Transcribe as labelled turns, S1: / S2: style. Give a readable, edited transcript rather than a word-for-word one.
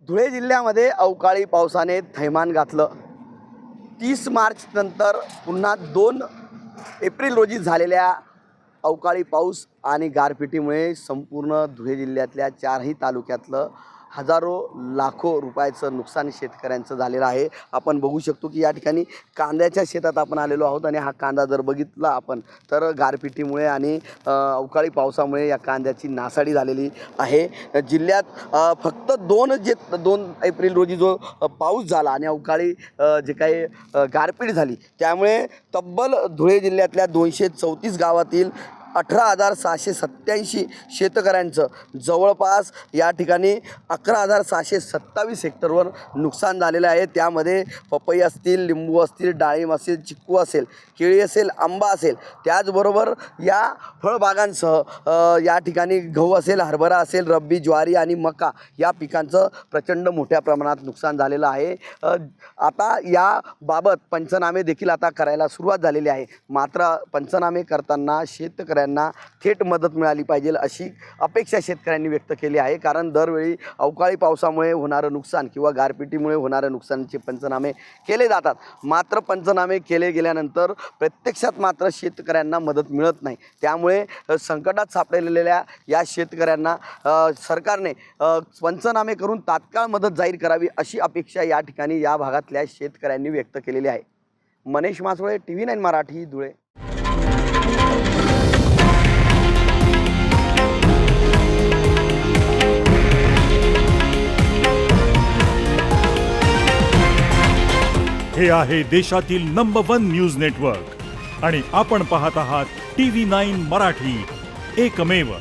S1: धुळे जिल्ह्यामध्ये अवकाळी पावसाने थैमान घातलं. 30 मार्च नंतर पुन्हा 2 एप्रिल रोजी झालेल्या अवकाळी पाऊस आणि गारपिटीमुळे संपूर्ण धुळे जिल्ह्यातल्या 4ही तालुक्यातलं हजारो लाखो रुपयाचं नुकसान शेतकऱ्यांचं झालेलं आहे. आपण बघू शकतो की या ठिकाणी कांद्याच्या शेतात आपण आलेलो आहोत आणि हा कांदा जर बघितला आपण तर गारपिटीमुळे आणि अवकाळी पावसामुळे या कांद्याची नासाडी झालेली आहे. जिल्ह्यात फक्त 2 एप्रिल रोजी जो पाऊस झाला आणि अवकाळी जे काही गारपीट झाली त्यामुळे तब्बल धुळे जिल्ह्यातल्या 234 गावातील 18,687 शेतकऱ्यांचं जवळपास या ठिकाणी 11,627 हेक्टरवर नुकसान झालेलं आहे. त्यामध्ये पपई असतील, लिंबू असतील, डाळिंब असेल, चिक्कू असेल, केळी असेल, आंबा असेल, त्याचबरोबर या फळबागांसह या ठिकाणी गहू असेल, हरभरा असेल, रब्बी, ज्वारी आणि मका या पिकांचं प्रचंड मोठ्या प्रमाणात नुकसान झालेलं आहे. आता याबाबत पंचनामे देखील आता करायला सुरुवात झालेली आहे. मात्र पंचनामे करताना शेतकऱ्यांना थेट मदत मिळाली पाहिजे अशी अपेक्षा शेतकऱ्यांनी व्यक्त केली आहे. कारण दरवेळी अवकाळी पावसामुळे होणारं नुकसान किंवा गारपिटीमुळे होणाऱ्या नुकसानाचे पंचनामे केले जातात. मात्र पंचनामे केले गेल्यानंतर प्रत्यक्षात मात्र शेतकऱ्यांना मदत मिळत नाही. त्यामुळे संकटात सापडलेल्या या शेतकऱ्यांना सरकारने पंचनामे करून तात्काळ मदत जाहीर करावी अशी अपेक्षा या ठिकाणी या भागातल्या शेतकऱ्यांनी व्यक्त केलेली आहे. मनीष मासोळे, TV9 मराठी, धुळे.
S2: हे आहे देशातील नंबर 1 न्यूज नेटवर्क आणि आपण पाहत आहात TV9 मराठी, एकमेव.